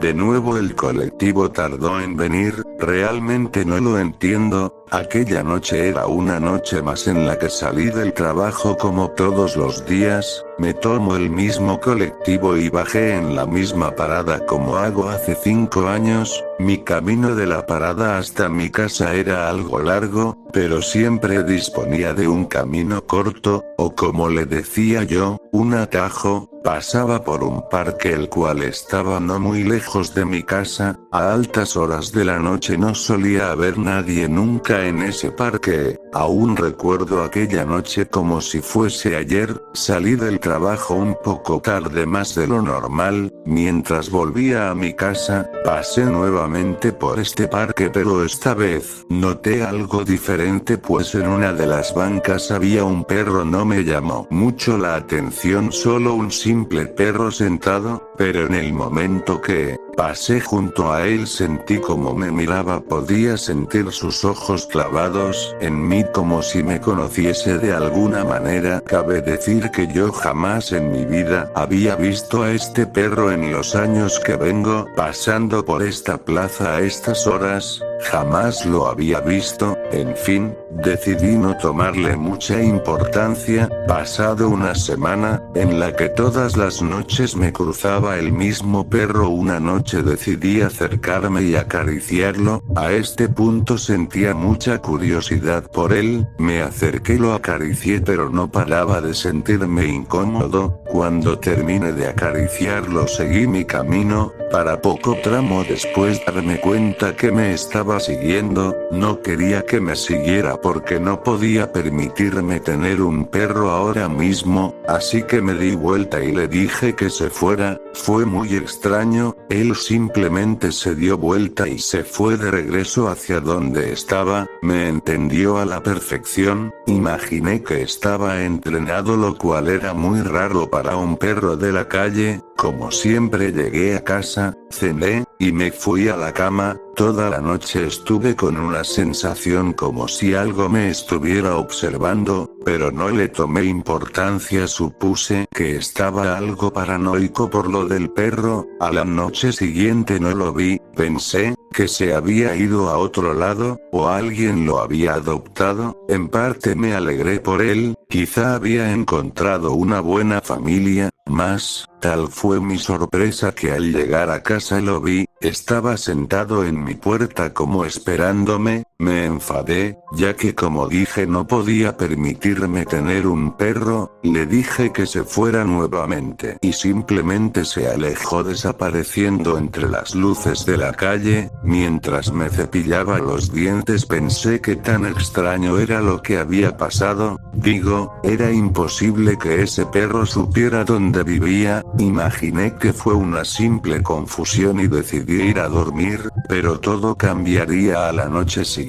De nuevo el colectivo tardó en venir, realmente no lo entiendo. Aquella noche era una noche más en la que salí del trabajo como todos los días, me tomo el mismo colectivo y bajé en la misma parada como hago hace 5 años. Mi camino de la parada hasta mi casa era algo largo, pero siempre disponía de un camino corto, o como le decía yo, un atajo. Pasaba por un parque el cual estaba no muy lejos de mi casa. A altas horas de la noche no solía haber nadie nunca en ese parque. Aún recuerdo aquella noche como si fuese ayer. Salí del trabajo un poco tarde, más de lo normal. Mientras volvía a mi casa, pasé nuevamente por este parque, pero esta vez noté algo diferente, pues en una de las bancas había un perro. No me llamó mucho la atención, solo un simple perro sentado, pero en el momento que pasé junto a él sentí como me miraba, podía sentir sus ojos clavados en mí como si me conociese de alguna manera. Cabe decir que yo jamás en mi vida había visto a este perro en los años que vengo pasando por esta plaza a estas horas. Jamás lo había visto. En fin, decidí no tomarle mucha importancia. Pasado una semana, en la que todas las noches me cruzaba el mismo perro, una noche decidí acercarme y acariciarlo. A este punto sentía mucha curiosidad por él, me acerqué, lo acaricié, pero no paraba de sentirme incómodo. Cuando terminé de acariciarlo seguí mi camino, para poco tramo después darme cuenta que me estaba siguiendo. No quería que me siguiera porque no podía permitirme tener un perro ahora mismo, así que me di vuelta y le dije que se fuera. Fue muy extraño, él simplemente se dio vuelta y se fue de regreso hacia donde estaba. Me entendió a la perfección. Imaginé que estaba entrenado, lo cual era muy raro para un perro de la calle. Como siempre llegué a casa, cené, y me fui a la cama. Toda la noche estuve con una sensación como si algo me estuviera observando, pero no le tomé importancia, supuse que estaba algo paranoico por lo del perro. A la noche siguiente no lo vi, pensé que se había ido a otro lado, o alguien lo había adoptado. En parte me alegré por él, quizá había encontrado una buena familia. Más, tal fue mi sorpresa que al llegar a casa lo vi, estaba sentado en mi puerta como esperándome. Me enfadé, ya que como dije no podía permitirme tener un perro. Le dije que se fuera nuevamente y simplemente se alejó, desapareciendo entre las luces de la calle. Mientras me cepillaba los dientes pensé que tan extraño era lo que había pasado. Digo, era imposible que ese perro supiera dónde vivía. Imaginé que fue una simple confusión y decidí ir a dormir, pero todo cambiaría a la noche siguiente.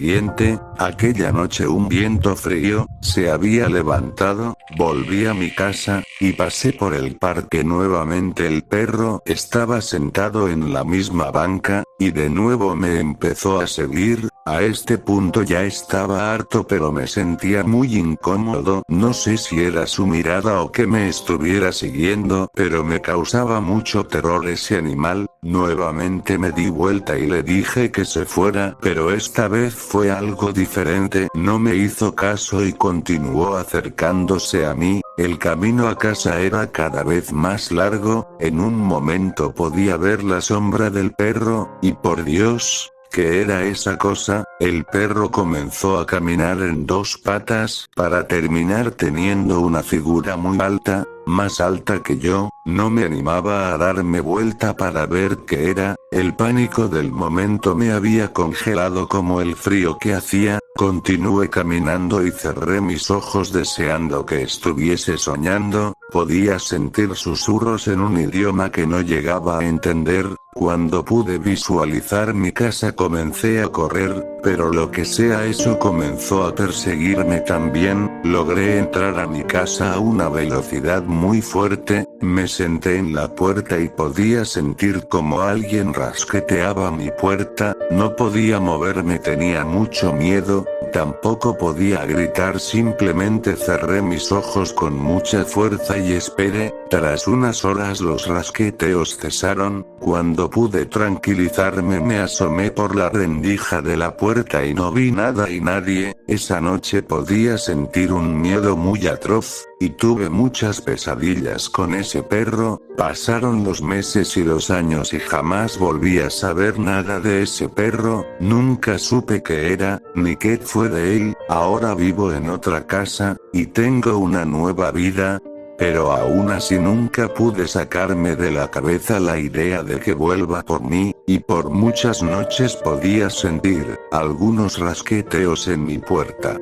Aquella noche un viento frío se había levantado. Volví a mi casa, y pasé por el parque nuevamente. El perro estaba sentado en la misma banca, y de nuevo me empezó a seguir. A este punto ya estaba harto, pero me sentía muy incómodo. No sé si era su mirada o que me estuviera siguiendo, pero me causaba mucho terror ese animal. Nuevamente me di vuelta y le dije que se fuera, pero esta vez fue algo diferente. No me hizo caso y continuó acercándose a mí. El camino a casa era cada vez más largo. En un momento podía ver la sombra del perro, y por Dios, ¿qué era esa cosa? El perro comenzó a caminar en 2 patas, para terminar teniendo una figura muy alta, más alta que yo. No me animaba a darme vuelta para ver qué era. El pánico del momento me había congelado como el frío que hacía. Continué caminando y cerré mis ojos deseando que estuviese soñando. Podía sentir susurros en un idioma que no llegaba a entender. Cuando pude visualizar mi casa comencé a correr, pero lo que sea eso comenzó a perseguirme también. Logré entrar a mi casa a una velocidad muy fuerte. Me senté en la puerta y podía sentir como alguien rasqueteaba mi puerta. No podía moverme, tenía mucho miedo. tampoco podía gritar, simplemente cerré mis ojos con mucha fuerza y esperé. Tras unas horas los rasqueteos cesaron. Cuando pude tranquilizarme me asomé por la rendija de la puerta y no vi nada y nadie. Esa noche podía sentir un miedo muy atroz, y tuve muchas pesadillas con ese perro. Pasaron los meses y los años y jamás volví a saber nada de ese perro. Nunca supe qué era, ni qué fue de él. Ahora vivo en otra casa, y tengo una nueva vida. Pero aún así nunca pude sacarme de la cabeza la idea de que vuelva por mí, y por muchas noches podía sentir algunos rasqueteos en mi puerta.